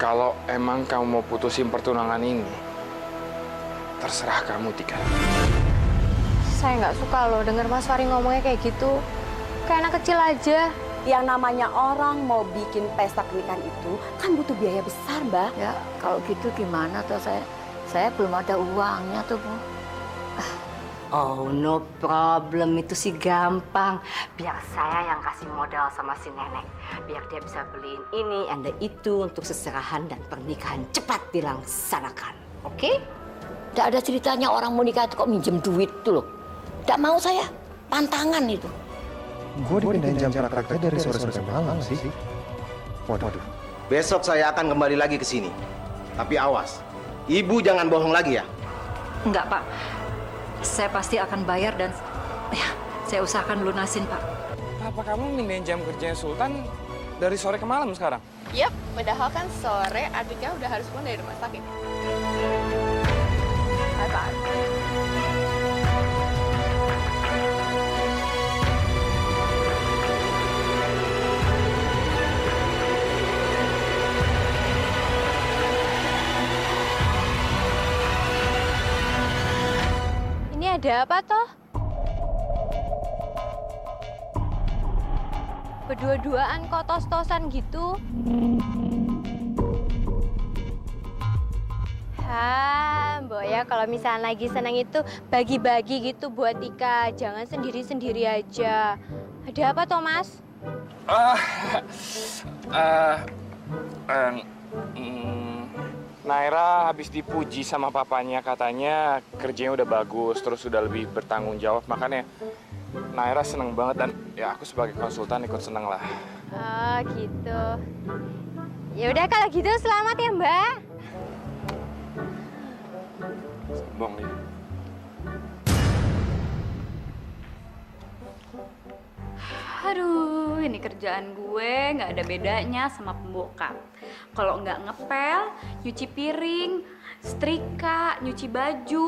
Kalau emang kamu mau putusin pertunangan ini, terserah kamu, Tika. Saya nggak suka loh denger Mas Fahri ngomongnya kayak gitu. Kayak anak kecil aja. Yang namanya orang mau bikin pesta pernikahan itu kan butuh biaya besar, Mbak. Ya, kalau gitu gimana tuh saya belum ada uangnya tuh, Bu. Oh, no problem. Itu sih gampang. Biar saya yang kasih modal sama si nenek. Biar dia bisa beliin ini, anda itu untuk seserahan dan pernikahan cepat dilaksanakan. Oke? Nggak ada ceritanya orang mau nikah itu kok minjem duit tuh loh. Nggak mau saya. Pantangan itu. Gue dipindahin jam prakteknya dari sore sampai malam sih. Waduh. Besok saya akan kembali lagi ke sini. Tapi awas, ibu jangan bohong lagi ya. Enggak, Pak. Saya pasti akan bayar dan ya, saya usahakan lunasin, Pak. Apa kamu mindahin jam kerjanya Sultan dari sore ke malam sekarang? Yap, padahal kan sore adiknya udah harus pulang dari rumah sakit. Bye-bye. Ini ada apa toh? Berdua-duaan kok tos-tosan gitu? Mbok ya kalau misalnya lagi senang itu bagi-bagi gitu buat Tika. Jangan sendiri-sendiri aja. Ada apa toh, Mas? Naira habis dipuji sama papanya, katanya kerjanya udah bagus, terus udah lebih bertanggung jawab. Makanya Naira seneng banget dan ya aku sebagai konsultan ikut seneng lah. Oh gitu. Ya udah kalau gitu selamat ya Mbak. Sombong nih. Aduh, ini kerjaan gue nggak ada bedanya sama pembokap. Kalau nggak ngepel, nyuci piring, setrika, nyuci baju.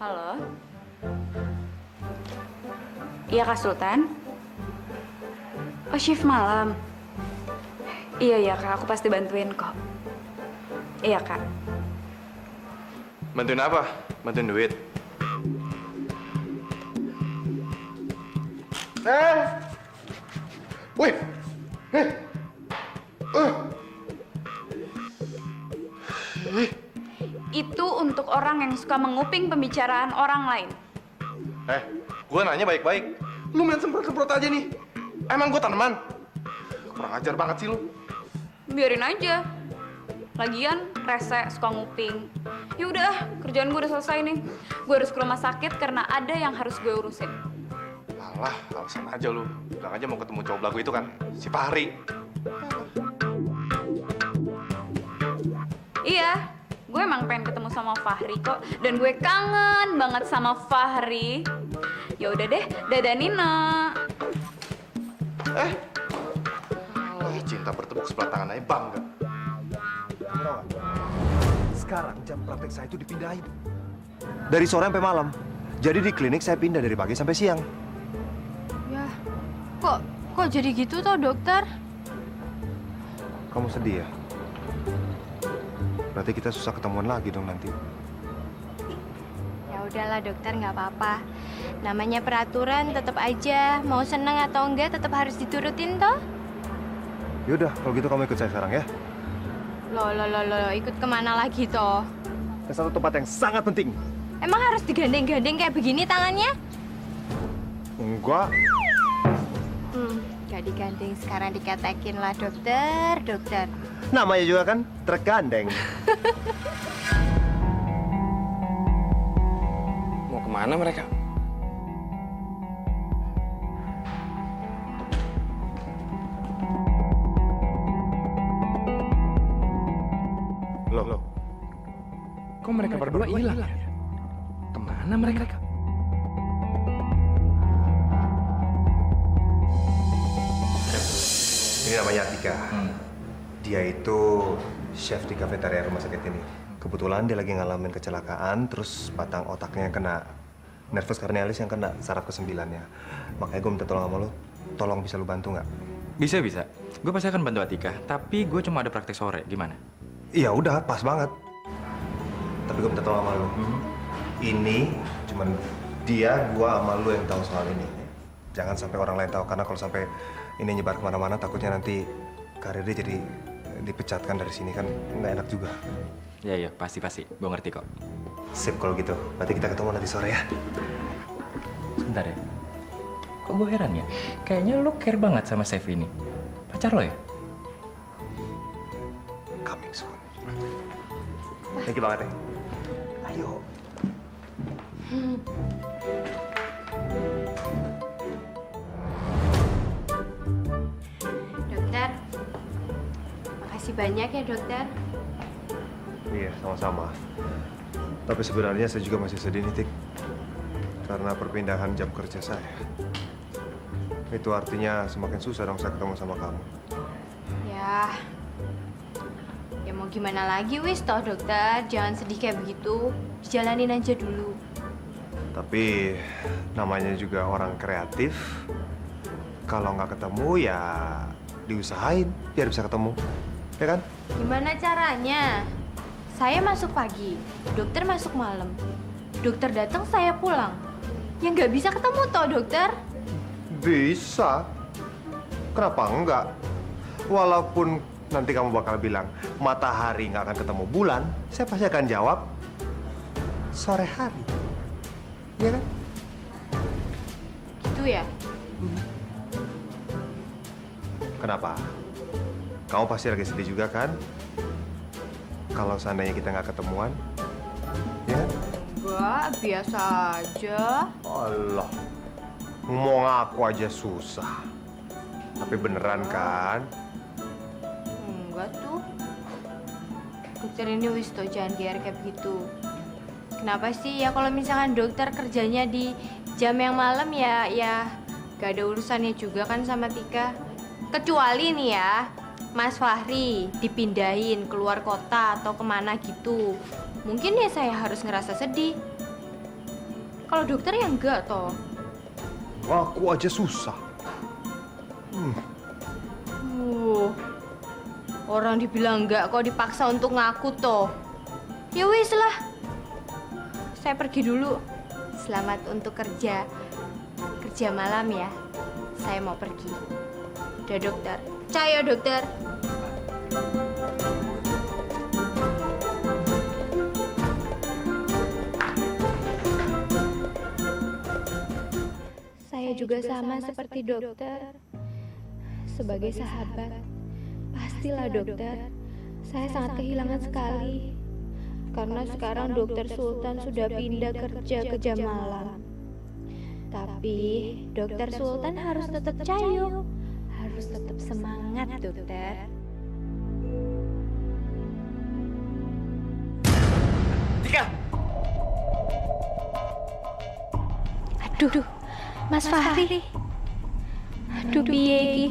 Halo? Iya, Kak Sultan? Oh, shift malam? Iya, Kak. Aku pasti bantuin kok. Iya, Kak. Bantuin apa? Bantuin duit. Wih! Itu untuk orang yang suka menguping pembicaraan orang lain. Gue nanya baik-baik. Lu main semprot-semprot aja nih. Emang gue tanaman? Kurang ajar banget sih lu. Biarin aja. Lagian rese suka nguping. Ya udah, kerjaan gue udah selesai nih. Gue harus ke rumah sakit karena ada yang harus gue urusin. Alah, alasan aja lu. Bilang aja mau ketemu cowok belagu itu kan, si Fahri. Iya, gue emang pengen ketemu sama Fahri kok. Dan gue kangen banget sama Fahri. Ya udah deh, dadah Nina. Cinta bertepuk sebelah tangan aja bangga. Kamu tau gak? Sekarang jam praktek saya itu dipindahin. Dari sore sampai malam. Jadi di klinik saya pindah dari pagi sampai siang. Ya, kok jadi gitu toh dokter? Kamu sedih ya? Berarti kita susah ketemuan lagi dong nanti. Ya udahlah dokter, nggak apa-apa. Namanya peraturan tetap aja. Mau seneng atau enggak tetap harus diturutin toh. Yaudah, kalau gitu kamu ikut saya sekarang ya. Loh, ikut kemana lagi toh? Ke satu tempat yang sangat penting. Emang harus digandeng-gandeng kayak begini tangannya? Enggak. Gak digandeng, sekarang dikatakin lah dokter. Namanya juga kan tergandeng. Mau kemana mereka? Loh. Kok mereka berdua hilang ya? Kemana mereka? Ini namanya Atika. Dia itu chef di kafetaria rumah sakit ini. Kebetulan dia lagi ngalamin kecelakaan, terus batang otaknya yang kena Nervus caernialis yang kena saraf ke-9-nya. Makanya gue minta tolong sama lo. Tolong bisa lo bantu nggak? Bisa, bisa. Gue pasti akan bantu Atika, tapi gue cuma ada praktek sore. Gimana? Iya udah, pas banget. Tapi gue minta tolong sama lo. Ini cuman dia, gua sama lo yang tahu soal ini. Jangan sampai orang lain tahu, karena kalau sampai ini nyebar kemana-mana, takutnya nanti karir dia jadi dipecatkan dari sini, kan nggak enak juga. Iya, iya, pasti. Gue ngerti kok. Sip kalau gitu. Berarti kita ketemu nanti sore ya. Sebentar ya. Kok gue heran ya? Kayaknya lo care banget sama Chef ini. Pacar lo ya? Coming soon. Thank you banget ya. Ayo. Dokter, makasih banyak ya dokter. Iya, sama-sama. Tapi sebenarnya saya juga masih sedih nih, Tik. Karena perpindahan jam kerja saya. Itu artinya semakin susah dong saya ketemu sama kamu. Ya mau gimana lagi wis toh dokter, jangan sedih kayak begitu. Dijalanin aja dulu. Tapi namanya juga orang kreatif. Kalau nggak ketemu ya diusahain biar bisa ketemu. Ya kan? Gimana caranya? Saya masuk pagi, dokter masuk malam. Dokter datang, saya pulang. Ya nggak bisa ketemu toh dokter. Bisa. Kenapa enggak? Walaupun nanti kamu bakal bilang matahari nggak akan ketemu bulan, saya pasti akan jawab sore hari. Iya kan? Gitu ya? Kenapa? Kamu pasti lagi sedih juga kan? Kalau seandainya kita nggak ketemuan, ya kan? Enggak, biasa aja. Allah, mau ngaku aja susah. Tapi beneran kan? Enggak tuh. Dokter ini wis toh jangan GR kayak begitu. Kenapa sih ya kalau misalkan dokter kerjanya di jam yang malam ya gak ada urusannya juga kan sama Tika. Kecuali nih ya, Mas Fahri dipindahin keluar kota atau kemana gitu. Mungkin ya saya harus ngerasa sedih. Kalau dokter ya enggak toh. Ngaku aja susah. Orang dibilang enggak kok dipaksa untuk ngaku toh. Ya wis lah. Saya pergi dulu. Selamat untuk kerja malam ya. Saya mau pergi. Udah dokter. Cayo dokter. Saya juga sama seperti dokter. Sebagai sahabat, pastilah dokter. Saya sangat kehilangan sekali. Karena sekarang dokter Sultan sudah pindah kerja ke jam malam. Tapi dokter Sultan harus tetap cayo. Harus tetap semangat dokter. Tika! Aduh, Mas Fahri. Aduh, piye iki?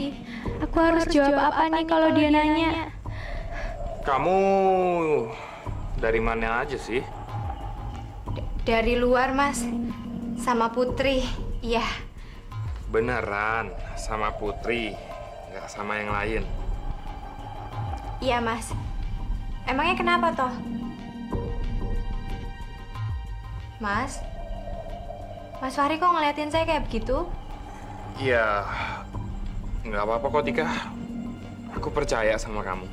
Aku harus jawab apa nih kalau dia nanya? Kamu dari mana aja sih? Dari luar, Mas. Sama Putri. Iya. Beneran, sama Putri, nggak sama yang lain. Iya, Mas. Emangnya kenapa toh? Mas? Mas Fahri kok ngeliatin saya kayak begitu? Ya, nggak apa-apa kok Tika. Aku percaya sama kamu.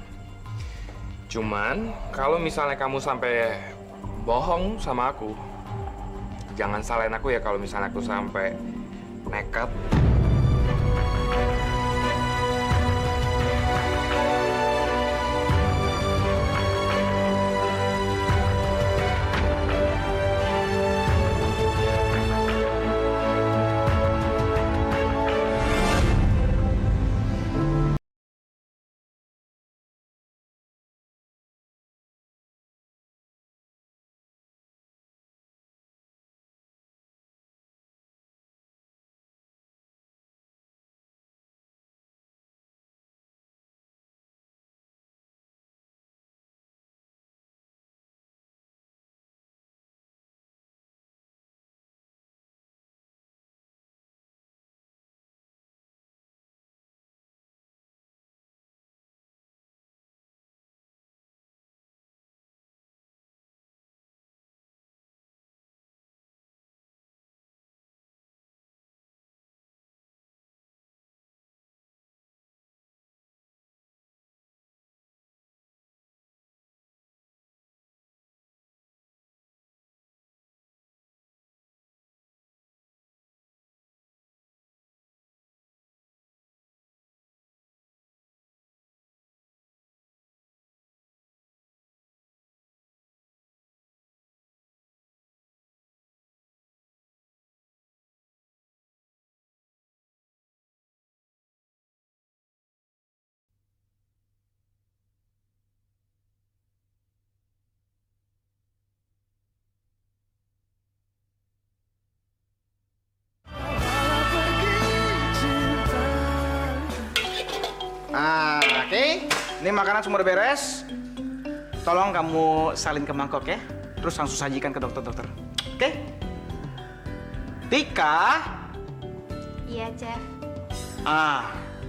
Cuman, kalau misalnya kamu sampai bohong sama aku, jangan salahin aku ya kalau misalnya aku sampai nekat Ah, oke. Ini makanan semua udah beres. Tolong kamu salin ke mangkok ya. Terus langsung sajikan ke dokter-dokter. Oke? Tika. Iya, Chef.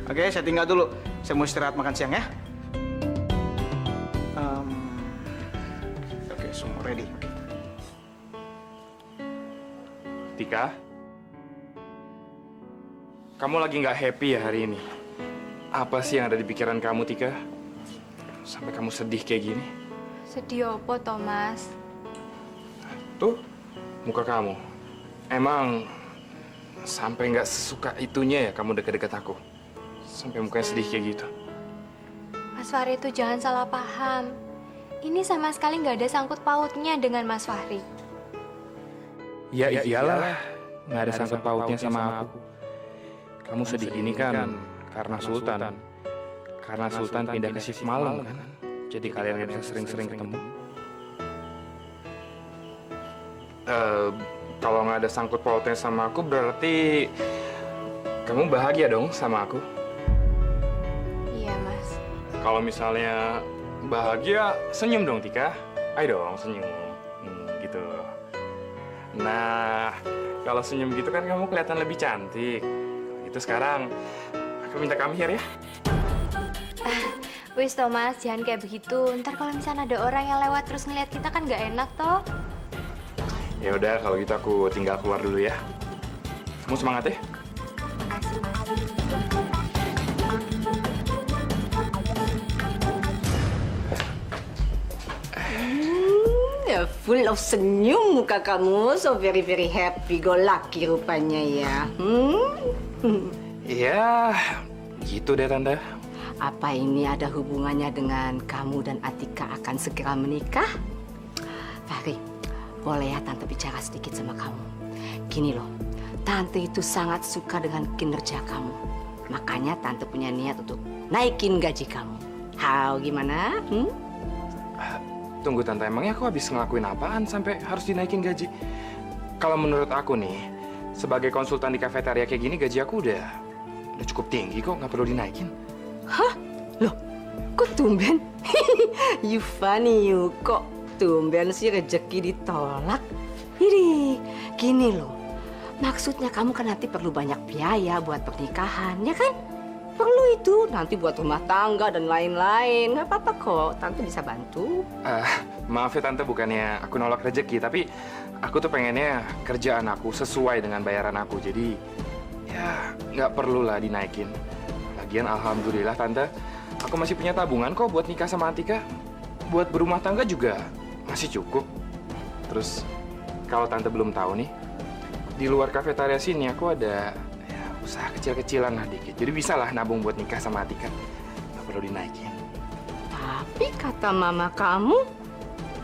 Oke, saya tinggal dulu. Saya mau istirahat makan siang ya. Oke, semua ready. Tika, kamu lagi nggak happy ya hari ini? Apa sih yang ada di pikiran kamu, Tika? Sampai kamu sedih kayak gini? Sedih apa, Thomas? Tuh, muka kamu. Emang sampai nggak sesuka itunya ya kamu deket-deket aku? Sampai mukanya sedih kayak gitu. Mas Fahri itu jangan salah paham. Ini sama sekali nggak ada sangkut pautnya dengan Mas Fahri. Ya iyalah, nggak ada sangkut pautnya sama aku. Kamu sedih ini kan karena Sultan. Karena Sultan pindah ke shift malam kan. Jadi kalian nggak bisa sering-sering ketemu. Kalau nggak ada sangkut pautnya sama aku berarti kamu bahagia dong sama aku. Iya, Mas. Kalau misalnya bahagia, senyum dong Tika. Ayo dong senyum, gitu. Nah, kalau senyum gitu kan kamu kelihatan lebih cantik. Itu sekarang aku minta come here ya. Wis Thomas, jangan kayak begitu. Ntar kalau misalnya ada orang yang lewat terus ngeliat kita kan nggak enak toh. Ya udah kalau gitu aku tinggal keluar dulu ya. Kamu semangat ya. Makasih, Mas. Ya, full of senyum muka kamu, so very very happy go lucky rupanya ya. Iya, gitu deh Tante. Apa ini ada hubungannya dengan kamu dan Atika akan segera menikah? Fahri, boleh ya Tante bicara sedikit sama kamu? Gini loh, Tante itu sangat suka dengan kinerja kamu. Makanya Tante punya niat untuk naikin gaji kamu. How, gimana? Tunggu Tante, emangnya aku habis ngelakuin apaan sampai harus dinaikin gaji? Kalau menurut aku nih, sebagai konsultan di kafetaria kayak gini gaji aku udah cukup tinggi kok, nggak perlu dinaikin. Hah? Loh, kok tumben? You funny you, kok tumben sih rezeki ditolak? Ini, gini loh, maksudnya kamu kan nanti perlu banyak biaya buat pernikahan, ya kan? Perlu itu, nanti buat rumah tangga dan lain-lain. Nggak apa-apa kok, Tante bisa bantu. Maaf ya Tante, bukannya aku nolak rezeki, tapi aku tuh pengennya kerjaan aku sesuai dengan bayaran aku. Jadi, ya nggak perlu lah dinaikin. Lagian alhamdulillah Tante, aku masih punya tabungan kok buat nikah sama Atika. Buat berumah tangga juga masih cukup. Terus, kalau Tante belum tahu nih, di luar kafetaria sini aku ada usaha kecil-kecilan lah dikit. Jadi bisa lah nabung buat nikah sama Atika. Nggak perlu dinaikin. Tapi kata mama kamu,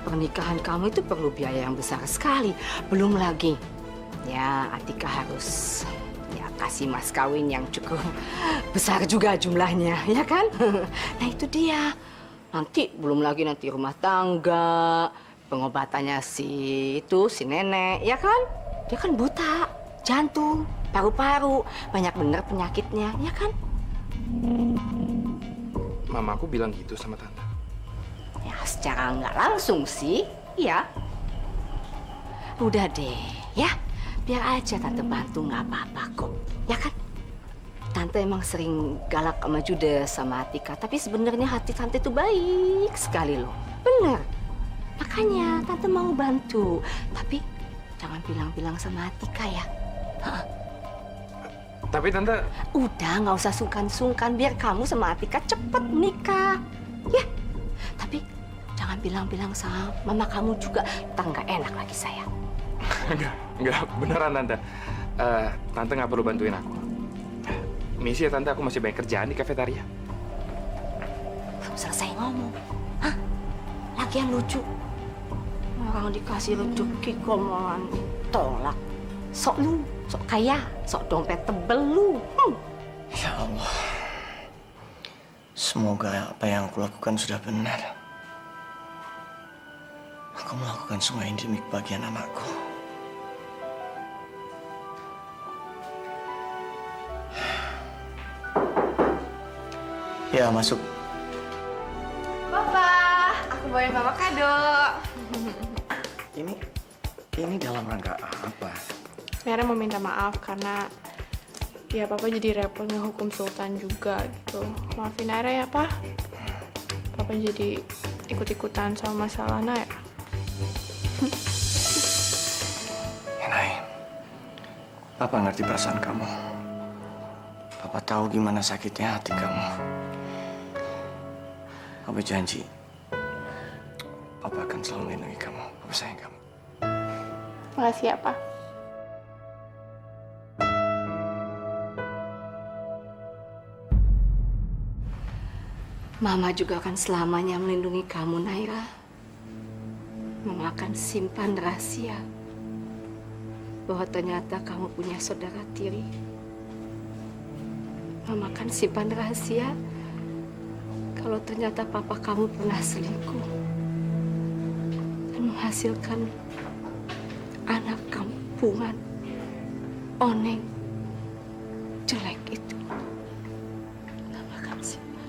pernikahan kamu itu perlu biaya yang besar sekali. Belum lagi, ya Atika harus ya kasih mas kawin yang cukup besar juga jumlahnya, ya kan? Nah itu dia. Nanti belum lagi nanti rumah tangga, pengobatannya si nenek, ya kan? Dia kan buta, jantung, paru-paru, banyak bener penyakitnya, ya kan? Mama aku bilang gitu sama Tante. Ya, secara nggak langsung sih, iya. Udah deh, ya. Biar aja Tante bantu, nggak apa-apa kok, ya kan? Tante emang sering galak sama Judes sama Atika, tapi sebenarnya hati Tante itu baik sekali loh. Bener. Makanya Tante mau bantu, tapi jangan bilang-bilang sama Atika ya. Hah? Tapi Tante... Udah, nggak usah sungkan-sungkan. Biar kamu sama Atika cepet menikah. Ya, tapi jangan bilang-bilang sama mama kamu juga. Ntar nggak enak lagi saya. Enggak, beneran Tante. Tante nggak perlu bantuin aku. Misi ya Tante, aku masih banyak kerjaan di kafetaria. Belum selesai ngomong. Hah? Lagi yang lucu. Orang dikasih rezeki kok malah ditolak. Sok lu, sok kaya, sok dompet tebel lu. Ya Allah, semoga apa yang aku lakukan sudah benar. Aku melakukan semua ini demi kebahagiaan anakku. Ya, masuk. Papa, aku bawain Papa kado. Ini dalam rangka apa? Naira mau minta maaf karena ya Papa jadi repot ngehukum Sultan juga gitu. Maafin Naira ya, Pak. Papa jadi ikut-ikutan sama masalah Naira. Nay, Papa ngerti perasaan kamu. Papa tahu gimana sakitnya hati kamu. Papa janji, Papa akan selalu melindungi kamu. Papa sayang kamu. Makasih ya, Pak. Mama juga akan selamanya melindungi kamu, Naira. Mama akan simpan rahasia bahwa ternyata kamu punya saudara tiri. Mama akan simpan rahasia kalau ternyata papa kamu pernah selingkuh dan menghasilkan anak kampungan, oneng, jelek itu. Mama akan simpan.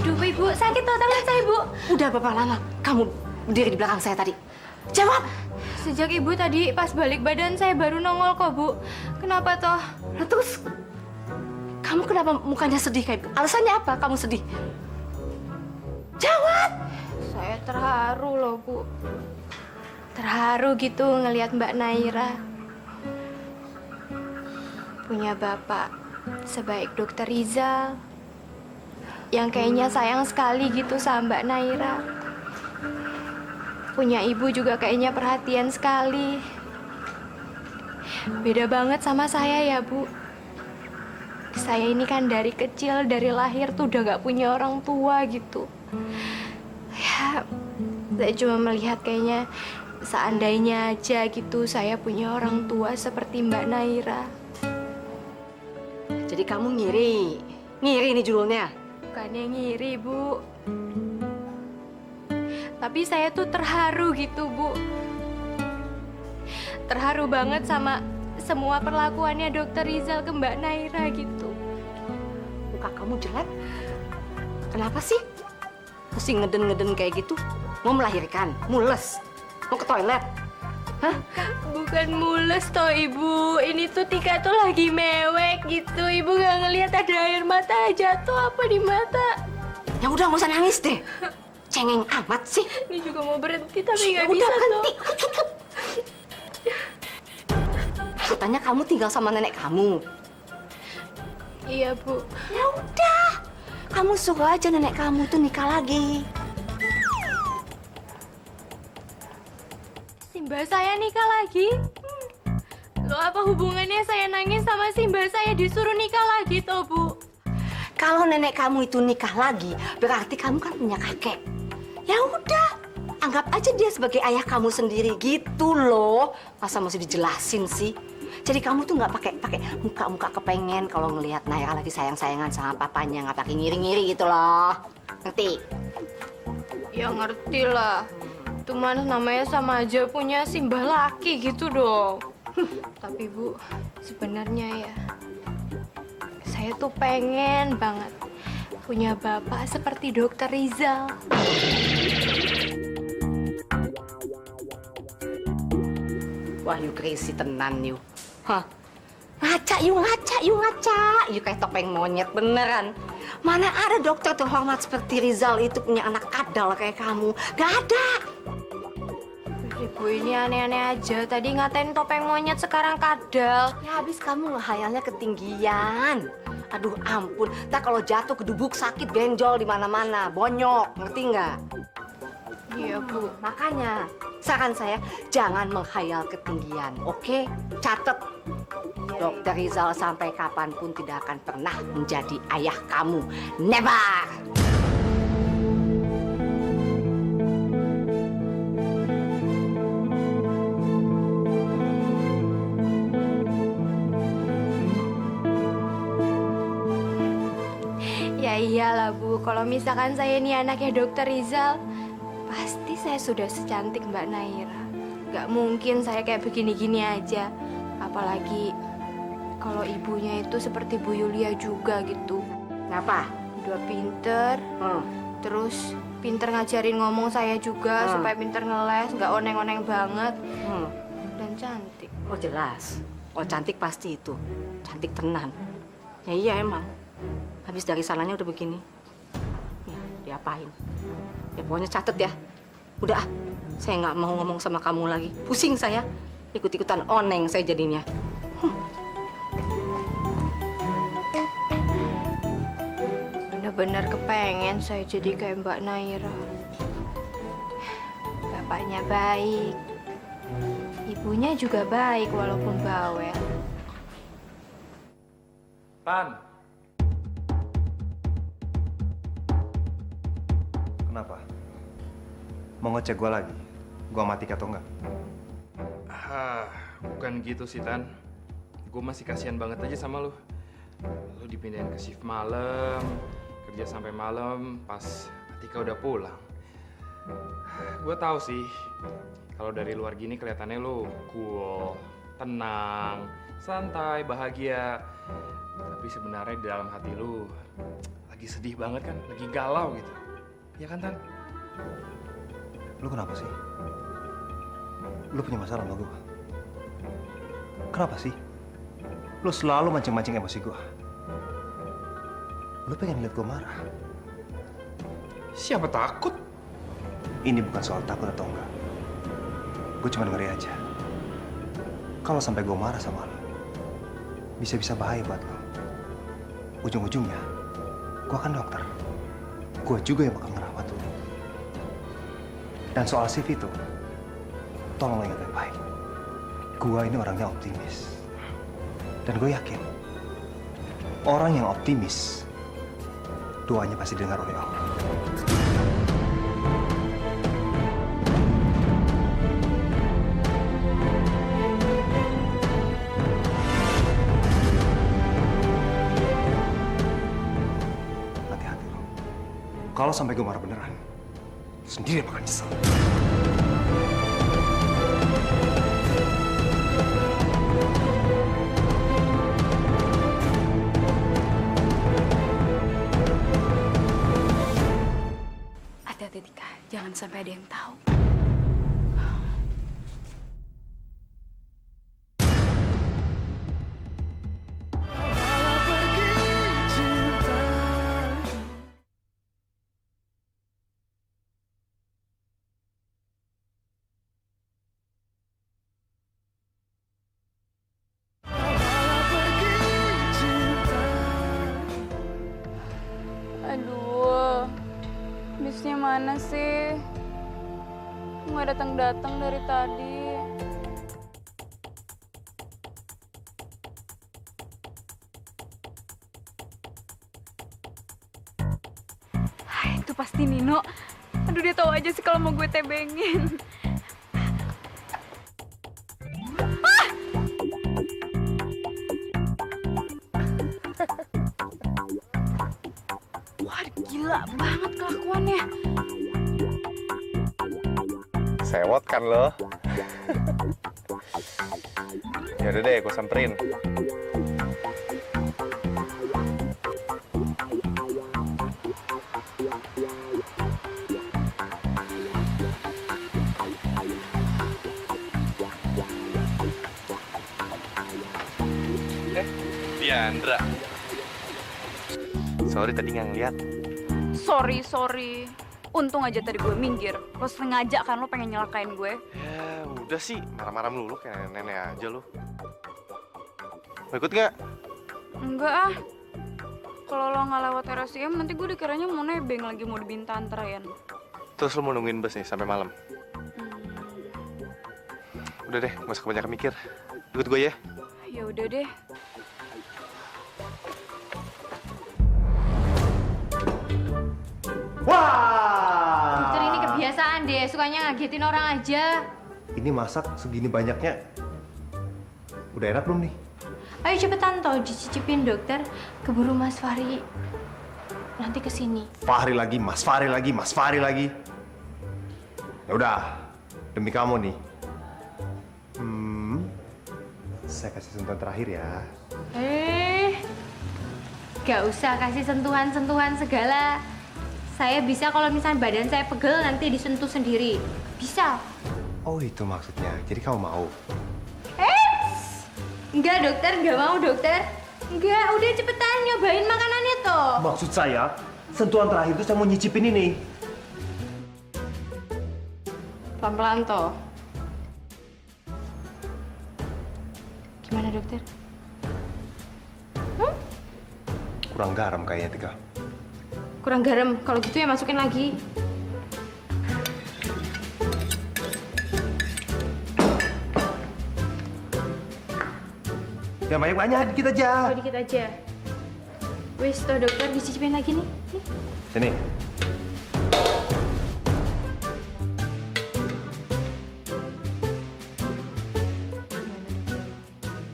Aduh, Ibu, sakit tuh tangan saya, Bu. Udah berapa lama kamu berdiri di belakang saya tadi? Jawab! Sejak Ibu tadi pas balik badan saya baru nongol kok, Bu. Kenapa toh? Nah, terus kamu kenapa mukanya sedih kayak gitu? Alasannya apa kamu sedih? Jawab! Saya terharu loh, Bu. Terharu gitu ngelihat Mbak Naira. Punya bapak sebaik Dokter Rizal. Yang kayaknya sayang sekali gitu sama Mbak Naira. Punya ibu juga kayaknya perhatian sekali. Beda banget sama saya ya, Bu. Saya ini kan dari kecil, dari lahir tuh udah gak punya orang tua gitu. Ya, saya cuma melihat kayaknya seandainya aja gitu saya punya orang tua seperti Mbak Naira. Jadi kamu ngiri nih judulnya. Bukannya ngiri, Bu. Tapi saya tuh terharu gitu, Bu. Terharu banget sama semua perlakuannya Dokter Rizal ke Mbak Naira gitu. Muka kamu jelek. Kenapa sih? Mesti ngeden-ngeden kayak gitu. Mau melahirkan? Mules? Mau ke toilet? Hah? Bukan mules toh, Ibu. Ini tuh Tika tuh lagi mewek gitu. Ibu gak ngelihat ada air mata jatuh apa di mata. Ya udah, nggak usah nangis deh. Cengeng amat sih. Ini juga mau berhenti tapi nggak udah, bisa berhenti. toh. Katanya kamu tinggal sama nenek kamu. Iya, Bu. Ya udah, kamu suruh aja nenek kamu tuh nikah lagi. Simba saya nikah lagi? Loh, apa hubungannya saya nangis sama Simba saya disuruh nikah lagi toh, Bu? Kalau nenek kamu itu nikah lagi, berarti kamu kan punya kakek. Ya udah, anggap aja dia sebagai ayah kamu sendiri gitu loh. Masa mesti dijelasin sih? Jadi kamu tuh nggak pakai muka-muka kepengen kalau ngelihat Naira lagi sayang-sayangan sama papanya, nggak pakai ngiri-ngiri gitu loh. Ngerti? Ya ngerti lah. Cuman namanya sama aja punya Simbah laki gitu dong. Tapi Bu, sebenarnya ya saya tuh pengen banget punya bapak seperti Dokter Rizal. Wah, you crazy tenan you. Hah? Ngaca, you kayak topeng monyet beneran. Mana ada dokter terhormat seperti Rizal itu punya anak kadal kayak kamu? Gak ada. Ibu ini aneh-aneh aja. Tadi ngatain topeng monyet, sekarang kadal. Ya habis kamu ngehayalnya ketinggian. Aduh ampun, tak kalau jatuh kedubuk sakit benjol di mana-mana, bonyok, ngerti nggak? Iya, Bu. Makanya saran saya jangan menghayal ketinggian, oke? Catet. Dokter Rizal sampai kapanpun tidak akan pernah menjadi ayah kamu. Never! Ya iyalah, Bu. Kalau misalkan saya ini anaknya Dokter Rizal, pasti saya sudah secantik Mbak Naira. Gak mungkin saya kayak begini-gini aja. Apalagi kalau ibunya itu seperti Bu Yulia juga gitu. Kenapa? Udah pinter, terus pinter ngajarin ngomong saya juga supaya pinter ngeles, nggak oneng-oneng banget, dan cantik. Oh jelas, oh cantik pasti itu, cantik tenan. Ya iya emang, habis dari sananya udah begini. Ya, diapain? Ya pokoknya catet ya. Udah, saya nggak mau ngomong sama kamu lagi. Pusing saya, ikut-ikutan oneng saya jadinya. Bener-bener kepengen saya jadi kayak Mbak Naira. Bapaknya baik, ibunya juga baik walaupun bawel. Tan. Kenapa? Mau ngecek gue lagi? Gue mati atau enggak? Bukan gitu sih, Tan. Gue masih kasihan banget aja sama lu. Lu dipindahin ke shift malam, kerja sampai malam pas Atika udah pulang. Gue tahu sih, kalau dari luar gini kelihatannya lu cool, tenang, santai, bahagia. Tapi sebenarnya di dalam hati lu lagi sedih banget kan, lagi galau gitu. Ya kan, Tan? Lu kenapa sih? Lu punya masalah sama gue? Kenapa sih? Lu selalu mancing-mancing emosi gue. Lu pengen lihat gue marah? Siapa takut? Ini bukan soal takut atau enggak. Gue cuma ngeri aja. Kalau sampai gue marah sama lu, bisa-bisa bahaya buat lo. Ujung-ujungnya, gue kan dokter. Gue juga yang bakal ngerawat lo. Dan soal shift itu, tolong ingat baik-baik. Gue ini orangnya optimis. Dan gue yakin, orang yang optimis, doanya pasti dengar oleh Allah. Hati-hati lo. Kalau sampai gue marah beneran, sendiri bakal nyesel. Hati-hati, Tika. Jangan sampai ada yang tahu. Aduh, bisnya mana sih? Nggak datang-datang dari tadi. Itu pasti Nino. Aduh, dia tahu aja sih kalau mau gue tebengin. Wah, gila banget kelakuannya. Sewot kan lo? Yaudah deh, gue samperin. Diandra. Sorry tadi nggak ngeliat. Sorry. Untung aja tadi gue minggir. Lo sengaja kan lo pengen nyelakain gue. Ya udah sih, marah-marah melulu kayak nenek aja lo. Mau ikut nggak? Enggak ah. Kalau lo nggak lewat RSCM, nanti gue dikiranya mau nebeng lagi mau dibinta antrean. Terus lo mau nungguin bus nih sampai malam? Udah deh, nggak usah kebanyakan mikir. Ikut gue ya. Ya udah deh. Wah! Dokter ini kebiasaan deh, sukanya ngagetin orang aja. Ini masak segini banyaknya. Udah enak belum nih? Ayo cepetan toh dicicipin dokter. Keburu Mas Fahri nanti kesini. Fahri lagi, Mas Fahri lagi, Mas Fahri lagi. Ya udah, demi kamu nih. Saya kasih sentuhan terakhir ya. Gak usah kasih sentuhan-sentuhan segala. Saya bisa kalau misalnya badan saya pegel nanti disentuh sendiri. Bisa. Oh itu maksudnya, jadi kamu mau? Enggak dokter, enggak mau dokter. Enggak, udah cepetan nyobain makanannya toh. Maksud saya, sentuhan terakhir itu saya mau nyicipin ini. Pelan-pelan toh. Gimana dokter? Kurang garam kayaknya, Tika. Kurang garam, kalau gitu ya masukin lagi. Ya banyak-banyak, dikit aja. Oh, dikit aja. Wis, toh dokter dicicipin lagi nih. Nih. Sini.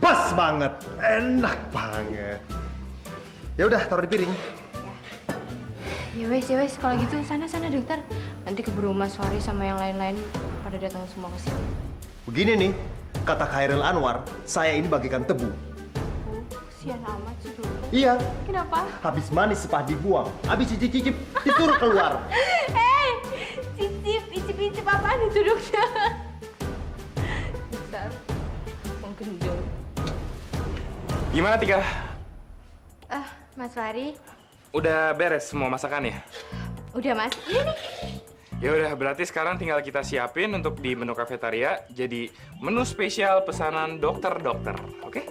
Pas banget, enak banget. Ya udah, taruh di piring. Ya wes, kalau gitu sana dokter. Nanti keburu Mas Fahri sama yang lain-lain pada datang semua ke sini. Begini nih, kata Khairil Anwar, saya ini bagaikan tebu. Kasihan amat sih dokter. Iya. Kenapa? Habis manis sepah dibuang, habis cicip-cicip disuruh keluar. Cicip apaan itu dokter? Besar, menggendong. Gimana, Tika? Mas Fahri. Udah beres semua masakannya? Udah mas, ini nih. Ya udah, berarti sekarang tinggal kita siapin untuk di menu kafetaria jadi menu spesial pesanan dokter-dokter, oke?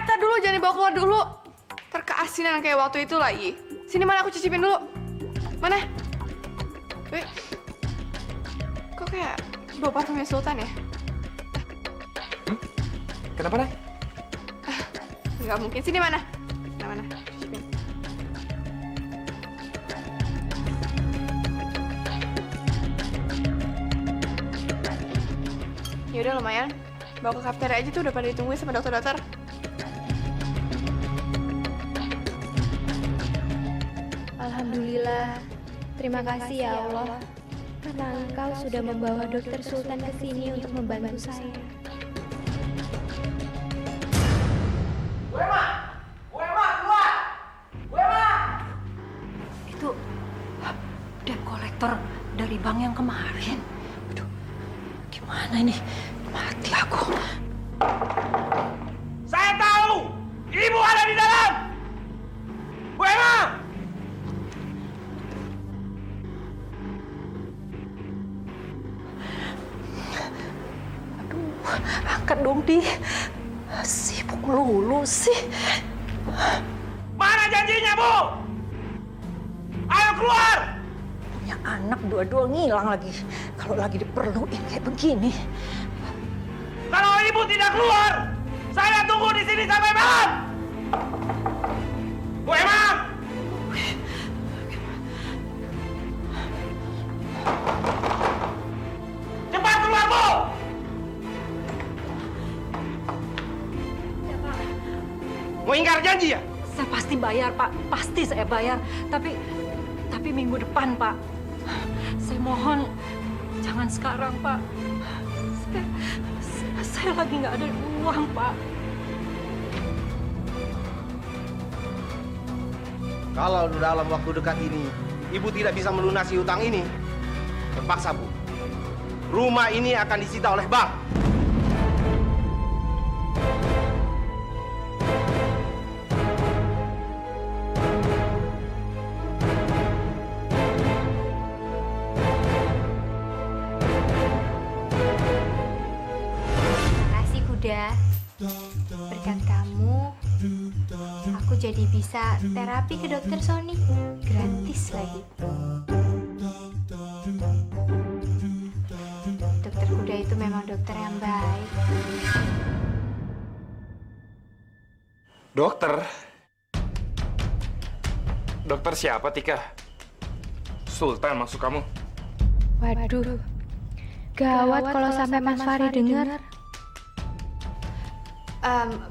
Tar dulu, jangan dibawa keluar dulu. Terkeasinan kayak waktu itu lagi. Sini mana aku cicipin dulu. Mana? Wih. Kok kayak bau parfumnya Sultan ya? Kenapa, Nay? Nggak mungkin. Sini mana? Mana? Cicipin. Ya udah lumayan. Bawa ke kafeteria aja tuh udah pada ditungguin sama dokter-dokter. Alhamdulillah. Terima kasih ya Allah. Karena Engkau sudah membawa Dokter Sultan ke sini untuk membantu saya. Itu debt kolektor dari bank yang kemarin. Aduh, gimana ini? Mati aku. Saya tahu! Ibu ada di dalam! Bu Emma! Aduh, angkat dong, Di. Sibuk melulu sih. Mana janjinya, Bu? Ayo keluar! Punya anak dua-dua ngilang lagi. Kalau lagi diperluin kayak begini. Kalau ibu tidak keluar, saya tunggu di sini sampai malam. Bu Emma! Cepat keluar, Bu! Mau ingkar janji ya? Saya pasti bayar, Pak. Pasti saya bayar. Tapi minggu depan, Pak. Saya mohon jangan sekarang, Pak. Saya lagi nggak ada uang, Pak. Kalau dalam waktu dekat ini ibu tidak bisa melunasi hutang ini, terpaksa, Bu. Rumah ini akan disita oleh bank. Makasih kuda. Berkat kamu, aku jadi bisa terapi ke dokter Sony. Gratis lagi. Dokter kuda itu memang dokter yang baik. Dokter? Dokter siapa, Tika? Sultan maksud kamu? Waduh, gawat kalau sampai Mas Fahri dengar.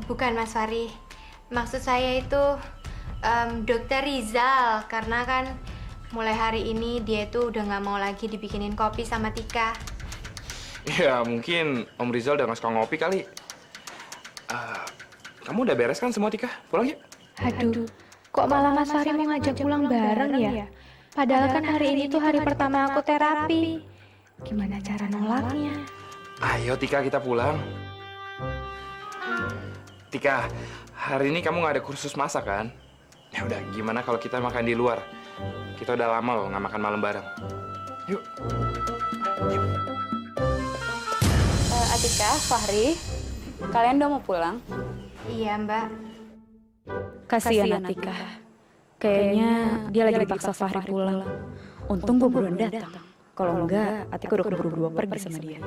Bukan Mas Fahri. Maksud saya itu Dokter Rizal, karena kan mulai hari ini dia tuh udah nggak mau lagi dibikinin kopi sama Tika. Ya mungkin Om Rizal udah nggak suka ngopi kali. Kamu udah beres kan semua, Tika? Pulang yuk. Aduh, kok malah Mas Fahri mau ngajak pulang bareng ya? Padahal kan hari ini tuh hari pertama aku terapi. Gimana cara nolaknya? Ayo Tika, kita pulang. Tika, hari ini kamu nggak ada kursus masak kan? Ya udah, gimana kalau kita makan di luar? Kita udah lama loh nggak makan malam bareng. Yuk. Atika, Fahri, kalian udah mau pulang? Iya, Mbak. Kasihan Atika. Kayaknya dia lagi dipaksa Fahri pulang. Untung gue buruan datang. Kalau enggak, Atika udah keburu-buru pergi sama dia.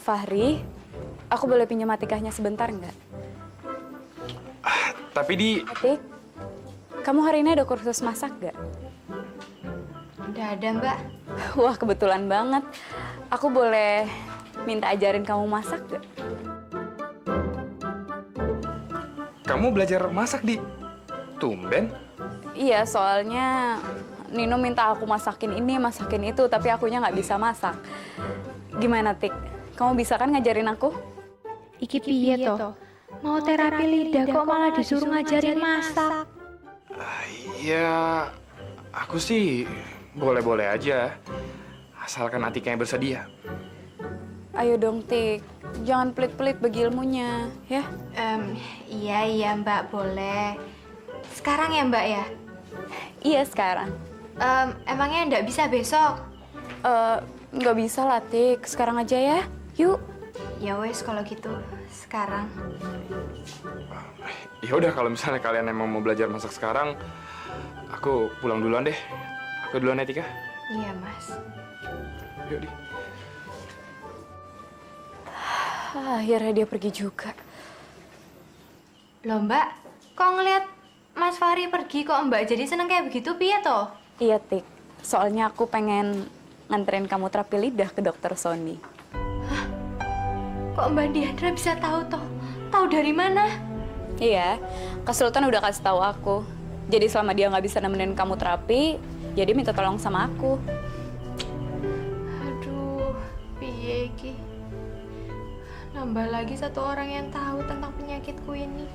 Fahri, aku boleh pinjam Atikahnya sebentar nggak? Tapi di... Atik, kamu hari ini ada kursus masak nggak? Udah ada, Mbak. Wah, kebetulan banget. Aku boleh minta ajarin kamu masak nggak? Kamu belajar masak di... Tumben? Iya, soalnya Nino minta aku masakin ini, masakin itu, tapi akunya nggak bisa masak. Gimana, Tik? Kamu bisa kan ngajarin aku? Iki piye toh? Mau terapi lidah kok malah disuruh ngajarin masak? Ya, aku sih boleh-boleh aja. Asalkan Atika yang bersedia. Ayo dong, Tik. Jangan pelit-pelit bagi ilmunya, ya? Iya, Mbak, boleh. Sekarang ya, Mbak, ya? Iya, sekarang. Emangnya nggak bisa besok? Nggak bisa lah, Tik. Sekarang aja ya. Yuk. Ya wes, kalau gitu. Sekarang. Ya udah, kalau misalnya kalian emang mau belajar masak sekarang, aku pulang duluan deh. Aku duluan ya, Tika. Iya, Mas. Yuk, Di. Akhirnya dia pergi juga. Loh, Mbak, kok ngeliat Mas Fahri pergi kok Mbak jadi seneng kayak begitu, piye toh? Iya, Tik. Soalnya aku pengen nganterin kamu terapi lidah ke dokter Sony. Hah? Kok Mbak Diandra bisa tahu toh? Tahu dari mana? Iya, Kak Sultan udah kasih tahu aku. Jadi selama dia nggak bisa nemenin kamu terapi, ya dia minta tolong sama aku. Aduh, piye ki? Nambah lagi satu orang yang tahu tentang penyakitku ini.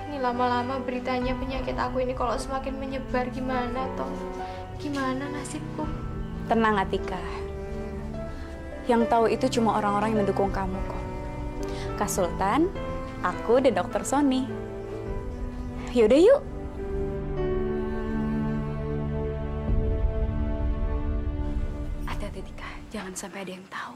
Ini lama-lama beritanya penyakit aku ini kalau semakin menyebar gimana toh? Gimana nasibku? Tenang, Atika. Yang tahu itu cuma orang-orang yang mendukung kamu kok. Kak Sultan, aku dan dokter Sony. Yaudah yuk. Hati-hati, Tika. Jangan sampai ada yang tahu.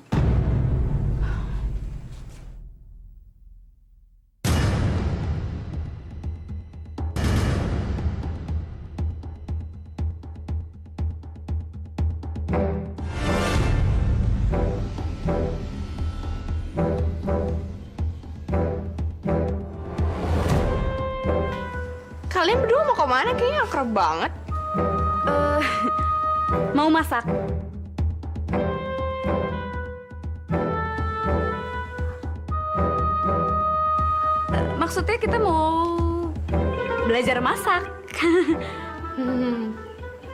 Kalian berdua mau kemana? Kayaknya akrab banget. Mau masak? Maksudnya kita mau belajar masak.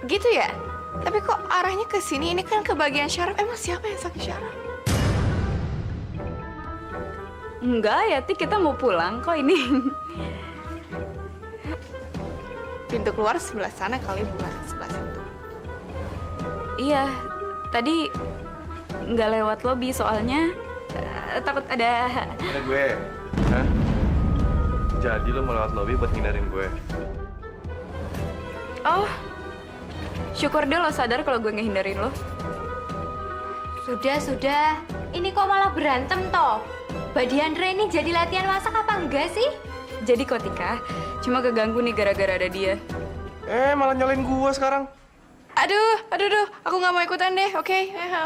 Gitu ya? Tapi kok arahnya ke sini? Ini kan ke bagian syaraf. Emang siapa yang sakit syaraf? Enggak ya, Tik, kita mau pulang kok ini. Pintu keluar sebelah sana kali, bukan sebelah situ. Iya, tadi nggak lewat lobi soalnya takut ada... Ada gue. Hah? Jadi lo mau lewat lobby buat ngindarin gue? Oh, syukur deh lo sadar kalau gue ngehindarin lo. Sudah. Ini kok malah berantem toh? Mbak Diandra ini jadi latihan masak apa enggak sih? Jadi kok, Tika, cuma keganggu nih gara-gara ada dia. Malah nyalain gue sekarang. Aduh, aku nggak mau ikutan deh, oke?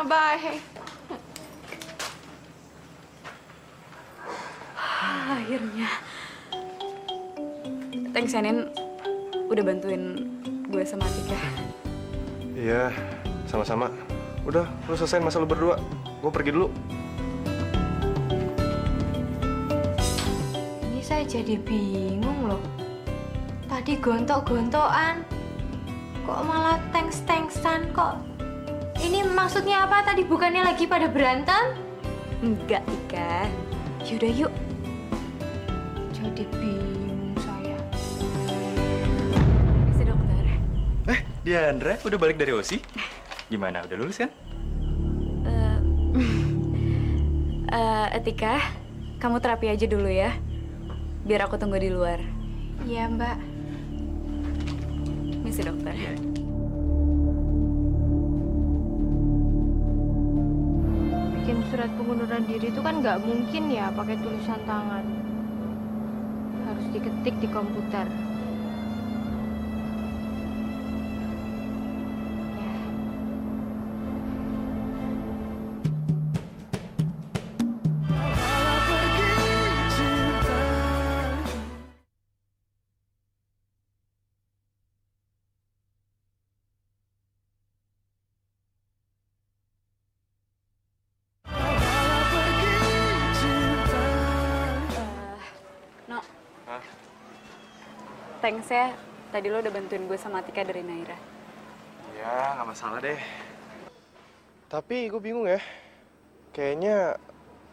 Bye. Akhirnya. Thanks, Yanin. Udah bantuin gue sama Tika. Iya, sama-sama. Udah, lu selesaiin masalah lu berdua. Gue pergi dulu. Ini saya jadi bingung loh. Tadi gontok-gontokan. Kok malah thanks-thanksan kok? Ini maksudnya apa? Tadi bukannya lagi pada berantem? Enggak, Tika. Yaudah yuk. Jadi bingung saya. Si dokter. Diandra, udah balik dari OSI? Gimana, udah lulus kan? Tika, kamu terapi aja dulu ya. Biar aku tunggu di luar. Iya, Mbak. Misi dokter. Bikin surat pengunduran diri itu kan nggak mungkin ya pakai tulisan tangan. Harus diketik di komputer. Thanks ya, tadi lo udah bantuin gue sama Tika dari Naira. Ya, nggak masalah deh. Tapi gue bingung ya. Kayaknya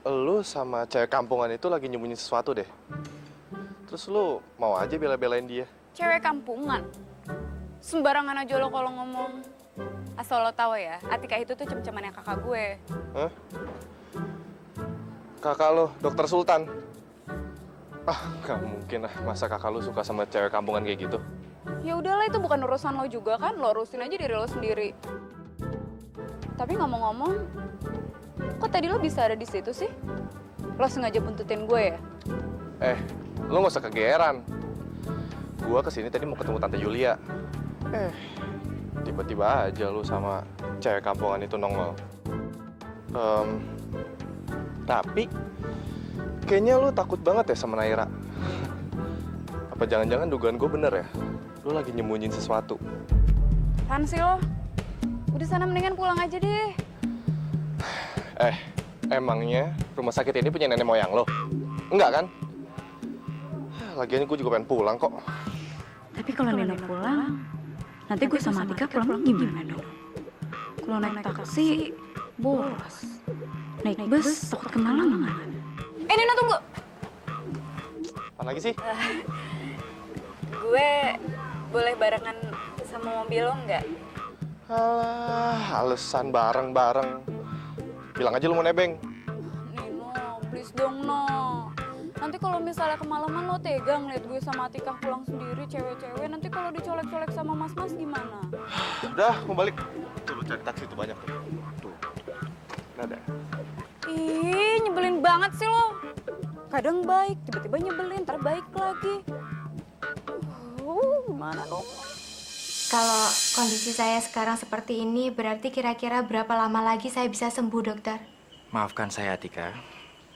lu sama cewek kampungan itu lagi nyembunyi sesuatu deh. Terus lu mau aja bela-belain dia. Cewek kampungan? Sembarangan aja lo kalau ngomong. Asal lo tahu ya, Atika itu tuh cem-cemannya kakak gue. Hah? Kakak lo, Dokter Sultan? Gak mungkin lah, masa kakak lu suka sama cewek kampungan kayak gitu? Ya udahlah, itu bukan urusan lo juga kan, lo urusin aja diri lo sendiri. Tapi ngomong-ngomong, kok tadi lo bisa ada di situ sih? Lo sengaja buntutin gue ya? Lo gak usah kegeeran. Gue kesini tadi mau ketemu Tante Yulia. Tiba-tiba aja lu sama cewek kampungan itu nongol. Tapi kayaknya lu takut banget ya sama Naira. Apa jangan-jangan dugaan gue bener ya? Lu lagi nyembunyiin sesuatu. Apaan sih lo? Udah sana mendingan pulang aja deh. Emangnya rumah sakit ini punya nenek moyang lo? Enggak kan? Lagian gue juga pengen pulang kok. Tapi kalau Nino pulang, nanti gue sama Tika pulang gimana dong? Kalau naik taksi, boros. Naik bus, takut kemalaman. Nino tunggu. Apa lagi sih? Gue boleh barengan sama mobil lo nggak? Alasan bareng-bareng. Bilang aja lu mau nebeng. Nino, please dong, No. Nanti kalau misalnya kemalaman lo tega ngeliat gue sama Atika pulang sendiri, cewek-cewek. Nanti kalau dicolek-colek sama mas-mas gimana? Udah, mau balik. Tuh, lu cari taksi tuh banyak tuh. Tuh. Dadah. Ih, nyebelin banget sih lo. Kadang baik, tiba-tiba nyebelin, ntar baik lagi. Gimana dong? Kalau kondisi saya sekarang seperti ini, berarti kira-kira berapa lama lagi saya bisa sembuh, dokter? Maafkan saya, Tika.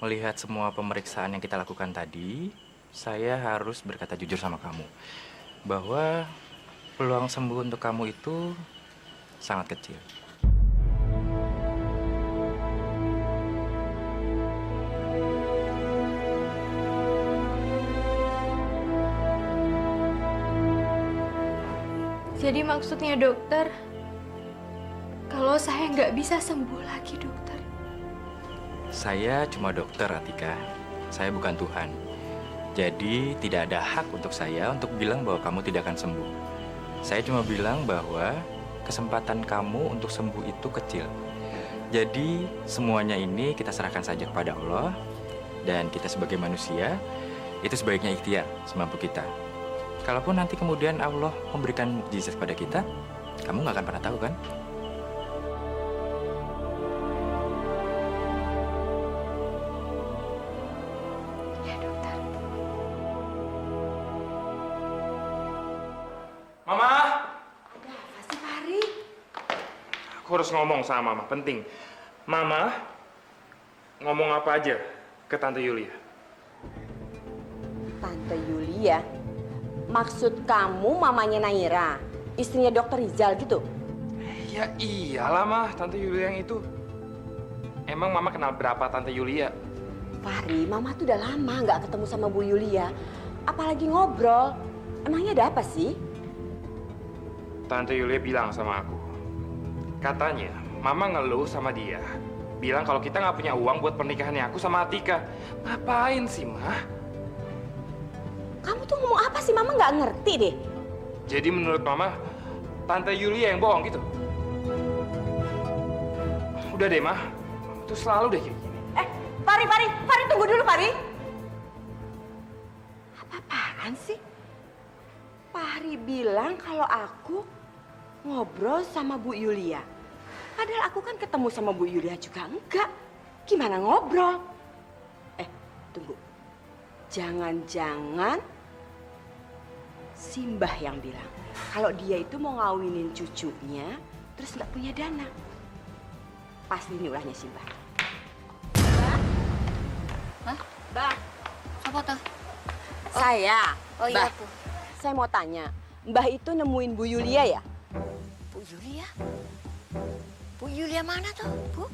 Melihat semua pemeriksaan yang kita lakukan tadi, saya harus berkata jujur sama kamu. Bahwa peluang sembuh untuk kamu itu sangat kecil. Jadi maksudnya dokter, kalau saya nggak bisa sembuh lagi, dokter. Saya cuma dokter, Atika. Saya bukan Tuhan. Jadi tidak ada hak untuk saya untuk bilang bahwa kamu tidak akan sembuh. Saya cuma bilang bahwa kesempatan kamu untuk sembuh itu kecil. Jadi semuanya ini kita serahkan saja kepada Allah. Dan kita sebagai manusia, itu sebaiknya ikhtiar semampu kita. Kalaupun nanti kemudian Allah memberikan mukjizat pada kita, kamu nggak akan pernah tahu kan? Ya, dokter. Mama! Apa sih, Fahri? Aku harus ngomong sama Mama, penting. Mama, ngomong apa aja ke Tante Yulia? Tante Yulia? Maksud kamu mamanya Naira? Istrinya Dokter Rizal gitu? Ya iyalah, Mah. Tante Yulia yang itu. Emang Mama kenal berapa Tante Yulia? Fahri, Mama tuh udah lama nggak ketemu sama Bu Yulia. Apalagi ngobrol. Emangnya ada apa sih? Tante Yulia bilang sama aku. Katanya, Mama ngeluh sama dia. Bilang kalau kita nggak punya uang buat pernikahannya aku sama Atika. Ngapain sih, Ma? Kamu tuh ngomong apa sih? Mama nggak ngerti deh. Jadi menurut Mama, Tante Yulia yang bohong gitu? Udah deh, Ma. Itu selalu deh kayak gini. Fari, tunggu dulu, Fari. Apa-apaan sih? Fahri bilang kalau aku ngobrol sama Bu Yulia. Padahal aku kan ketemu sama Bu Yulia juga enggak. Gimana ngobrol? Tunggu. Jangan-jangan Simbah yang bilang kalau dia itu mau ngawinin cucunya terus nggak punya dana. Pasti ini ulahnya Simbah. Hah? Mbak. Apa tuh? Saya. Oh iya, Mbak, Bu. saya mau tanya. Mbah itu nemuin Bu Yulia ya? Bu Yulia? Bu Yulia mana tuh, Bu?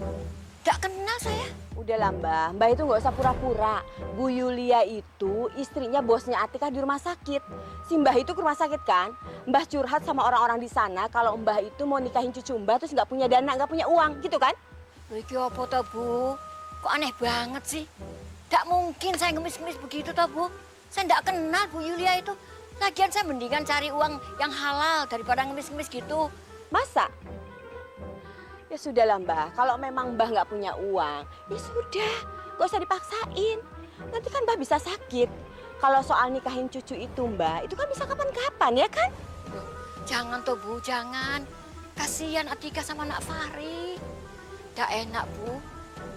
Gak kenal saya. Udahlah Mbah, Mbah itu nggak usah pura-pura. Bu Yulia itu istrinya bosnya Atika di rumah sakit. Si Mbah itu ke rumah sakit kan? Mbah curhat sama orang-orang di sana kalau Mbah itu mau nikahin cucu Mbah terus nggak punya dana, nggak punya uang, gitu kan? Loh, iki apa toh, Bu? Kok aneh banget sih? Gak mungkin saya ngemis-ngemis begitu toh, Bu. Saya nggak kenal Bu Yulia itu. Lagian saya mendingan cari uang yang halal daripada ngemis-ngemis gitu. Masa? Ya sudahlah Mbah, kalau memang Mbah nggak punya uang, ya sudah, nggak usah dipaksain. Nanti kan Mbah bisa sakit. Kalau soal nikahin cucu itu Mbah, itu kan bisa kapan-kapan ya kan? Jangan toh, Bu, jangan. Kasihan Atika sama anak Fahri. Gak enak, Bu.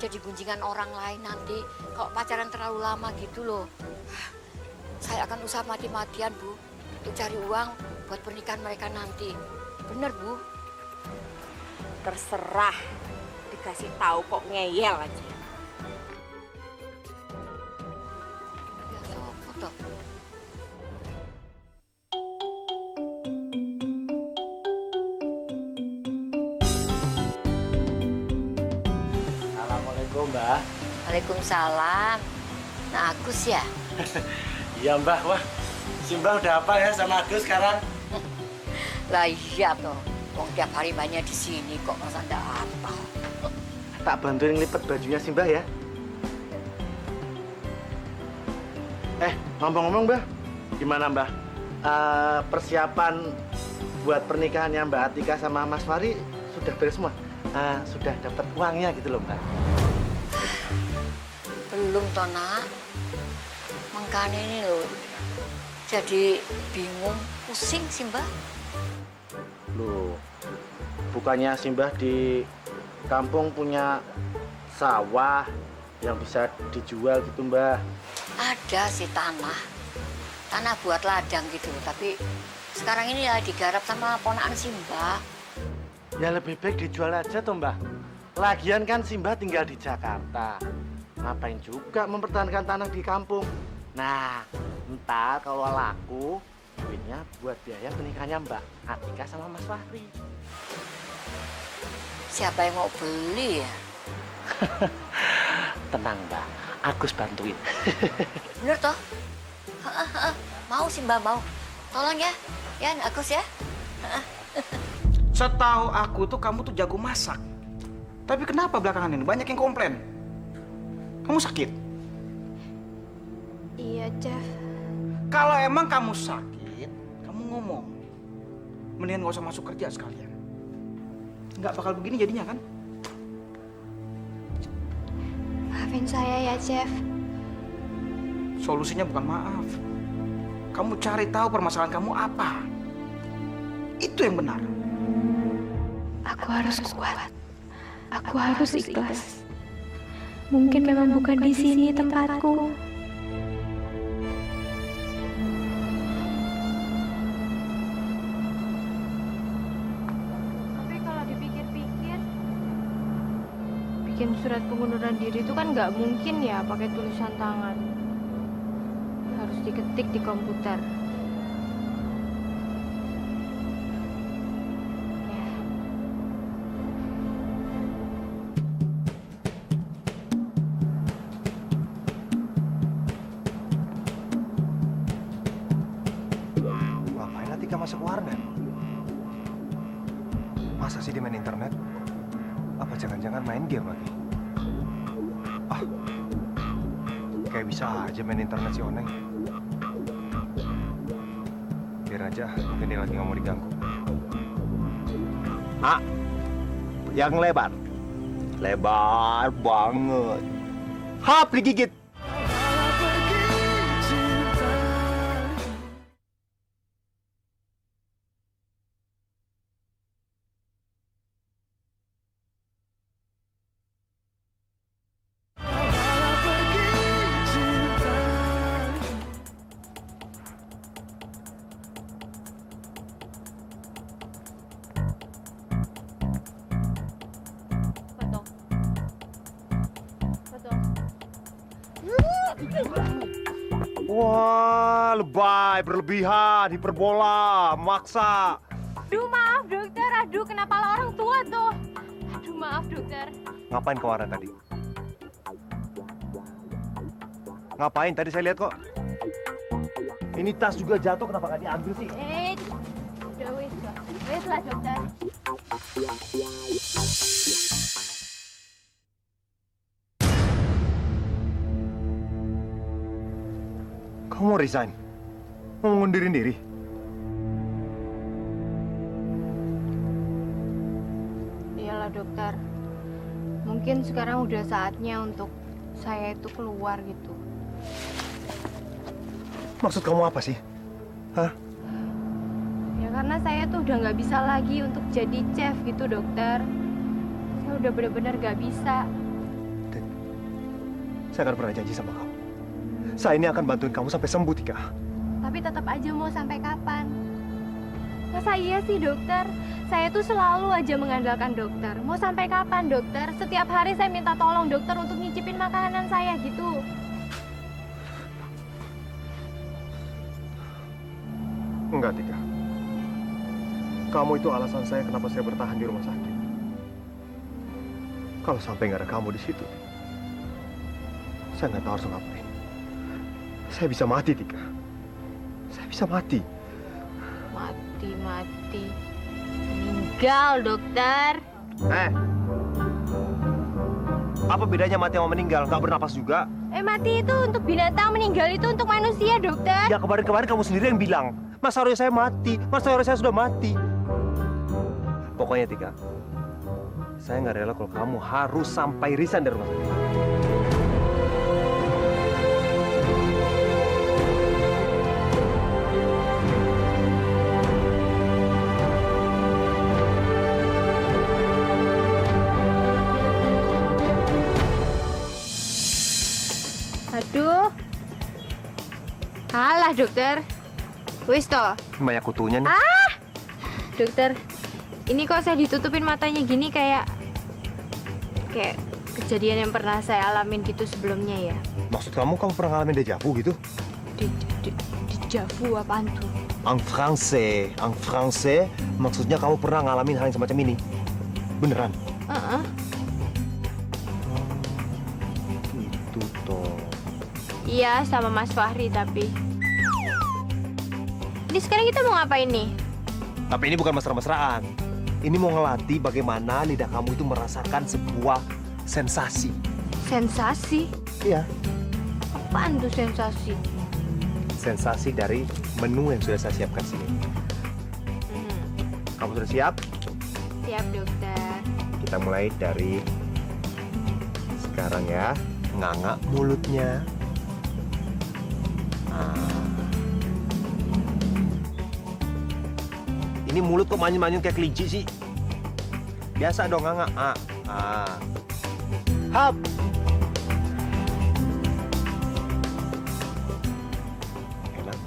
Jadi gunjingan orang lain nanti kalau pacaran terlalu lama gitu loh. Saya akan usaha mati-matian, Bu, untuk cari uang buat pernikahan mereka nanti. Bener, Bu? Terserah, dikasih tahu kok ngeyel aja. Ya, sopo toh? Assalamualaikum, Mbak. Waalaikumsalam. Nah, Agus ya? Iya, Mbak. Wah, si Mbak udah apa ya sama Agus sekarang? Lah iya toh. Wong tiap hari banyak di sini kok masa ndak apa. Tak bantuin ngelipet bajunya si Mbak ya. Ngomong-ngomong, Mbak. Gimana, Mbak? Persiapan buat pernikahannya Mbak Atika sama Mas Fahri sudah beres semua? Sudah dapat uangnya gitu loh, Mbak. Belum toh, Nak. Makanya ini loh. Jadi bingung, pusing sih, Mbak. Loh, bukannya Simbah di kampung punya sawah yang bisa dijual gitu, Mbak? Ada sih tanah buat ladang gitu, tapi sekarang ini ya digarap sama ponakan Simbah. Ya lebih baik dijual aja tuh, Mbak. Lagian kan Simbah tinggal di Jakarta. Ngapain juga mempertahankan tanah di kampung? Nah, ntar kalau laku, duitnya buat biaya pernikahannya Mbak Atika sama Mas Fahri. Siapa yang mau beli ya? Tenang, Mbak. Agus bantuin. Bener toh? Mau sih, Mbak, mau. Tolong ya. Ya, Agus ya. Setahu aku tuh kamu tuh jago masak. Tapi kenapa belakangan ini banyak yang komplain? Kamu sakit? Iya, Chef. Kalau emang kamu sakit, kamu ngomong. Mendingan gak usah masuk kerja sekalian. Nggak bakal begini jadinya kan? Maafin saya ya, Chef. Solusinya bukan maaf. Kamu cari tahu permasalahan kamu apa. Itu yang benar. Aku harus kuat. Aku harus ikhlas. Mungkin memang bukan di sini tempatku. Tapi kalau dipikir-pikir, bikin surat pengunduran diri itu kan nggak mungkin ya pakai tulisan tangan. Harus diketik di komputer. masuk ke warnet. Masa sih dia main internet? Apa jangan-jangan main game lagi? Ah, kayak bisa aja main internet si Oneng. Biar aja, mungkin dia lagi nggak mau diganggu. Yang lebar. Lebar banget. Hap, digigit. Wah, lebay, berlebihan, hiperbola, maksa. Aduh, maaf dokter. Aduh, kenapa lo orang tua tuh? Aduh, maaf dokter. Ngapain ke warnet tadi? Ngapain? Tadi saya lihat kok. Ini tas juga jatuh, kenapa nggak diambil sih? Udah wis lah. Wis lah dokter. Kamu mau resign? Mau ngundurin diri? Iyalah dokter. Mungkin sekarang udah saatnya untuk saya itu keluar gitu. Maksud kamu apa sih? Hah? Ya karena saya tuh udah nggak bisa lagi untuk jadi chef gitu dokter. Saya udah bener-bener nggak bisa. Saya akan pernah janji sama kamu. Saya ini akan bantuin kamu sampai sembuh, Tika. Tapi tetap aja mau sampai kapan? Masa iya sih dokter? Saya tuh selalu aja mengandalkan dokter. Mau sampai kapan dokter? Setiap hari saya minta tolong dokter untuk nyicipin makanan saya gitu. Enggak, Tika. Kamu itu alasan saya kenapa saya bertahan di rumah sakit. Kalau sampai nggak ada kamu di situ, saya nggak tahu harus ngapain. Saya bisa mati, Tika. Saya bisa mati. Mati. Meninggal, dokter. Apa bedanya mati sama meninggal? Nggak bernapas juga? Mati itu untuk binatang, meninggal itu untuk manusia, dokter. Ya kemarin kamu sendiri yang bilang. Mas Aryo saya mati. Mas Aryo saya sudah mati. Pokoknya, Tika, saya nggak rela kalau kamu harus sampai resign dari rumah sakit. Aduh. Alah, dokter. Wis toh. Banyak kutunya nih. Dokter, ini kok saya ditutupin matanya gini kayak kejadian yang pernah saya alamin gitu sebelumnya ya. Maksud kamu pernah ngalamin deja vu gitu? Dejavu apaan tuh? En français, maksudnya kamu pernah ngalamin hal yang semacam ini? Beneran? Gitu toh. Iya, sama Mas Fahri tapi. Ini sekarang kita mau ngapain nih? Tapi ini bukan mesra-mesraan. Ini mau ngelatih bagaimana lidah kamu itu merasakan sebuah sensasi. Sensasi? Iya. Apaan tuh sensasi? Sensasi dari menu yang sudah saya siapkan sini. Kamu sudah siap? Siap, dokter. Kita mulai dari sekarang ya. Nganga mulutnya. Ini mulut kok manyun-manyun kayak kelinci sih? Biasa dong, nganga. Hap! Enak?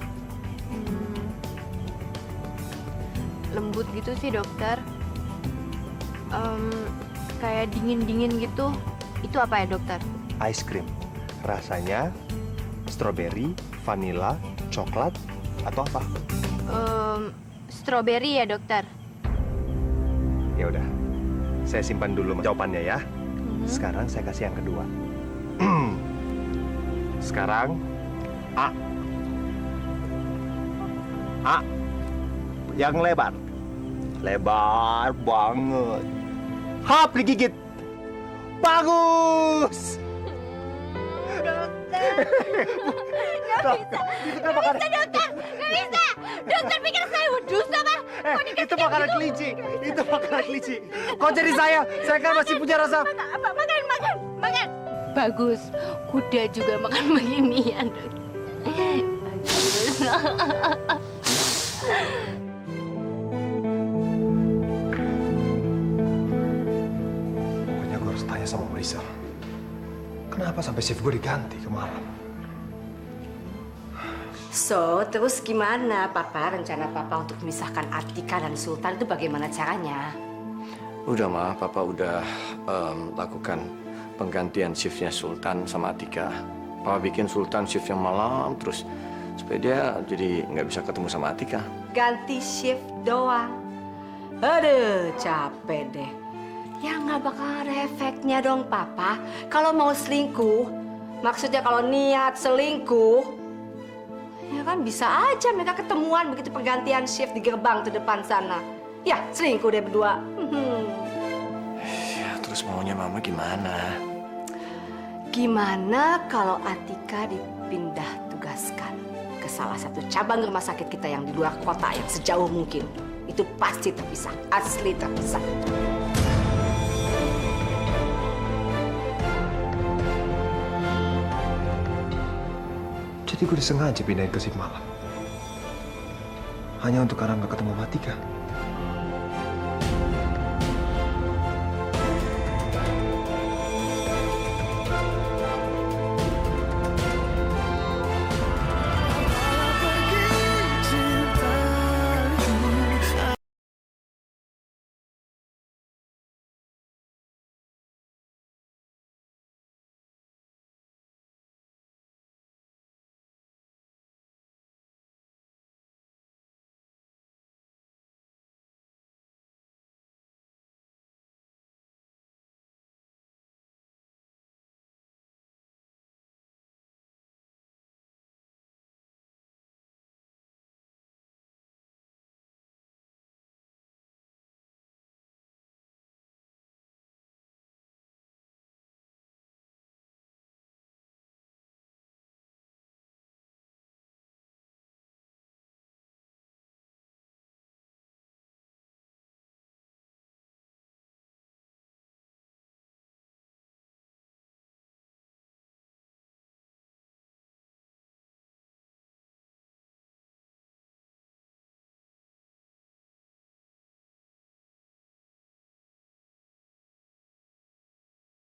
Lembut gitu sih, dokter. Kayak dingin-dingin gitu. Itu apa ya, dokter? Ice cream. Rasanya strawberry, vanilla, coklat, atau apa? Strawberry ya, dokter. Ya udah, saya simpan dulu jawabannya ya. Sekarang saya kasih yang kedua. Sekarang A. yang lebar. Lebar banget. Hap digigit. Bagus. Gak bisa, dokter. Gak bisa. Dokter pikir saya wedus apa? Itu makanan kelinci. Itu makanan kelinci. Kok jadi saya? Saya kan masih punya rasa. Makan. Bagus. Kuda juga makan beginian, dokter. Bagus. Pokoknya gue harus tanya sama Melissa. Kenapa sampai shift gue diganti ke malam? So, terus gimana, Papa? Rencana Papa untuk memisahkan Atika dan Sultan itu bagaimana caranya? Udah, Ma. Papa udah lakukan penggantian shiftnya Sultan sama Atika. Papa bikin Sultan shift yang malam terus supaya dia jadi nggak bisa ketemu sama Atika. Ganti shift doang. Aduh, capek deh. Ya nggak bakal ada efeknya dong, Papa. Kalau mau selingkuh, maksudnya kalau niat selingkuh, ya kan bisa aja mereka ketemuan begitu pergantian shift di gerbang tuh depan sana. Ya, selingkuh deh berdua. Ya, terus maunya Mama gimana? Gimana kalau Atika dipindah tugaskan ke salah satu cabang rumah sakit kita yang di luar kota yang sejauh mungkin? Itu pasti terpisah, asli terpisah. Jadi gue disengaja pindahin ke shift malam. Hanya untuk karena nggak ketemu sama Atika.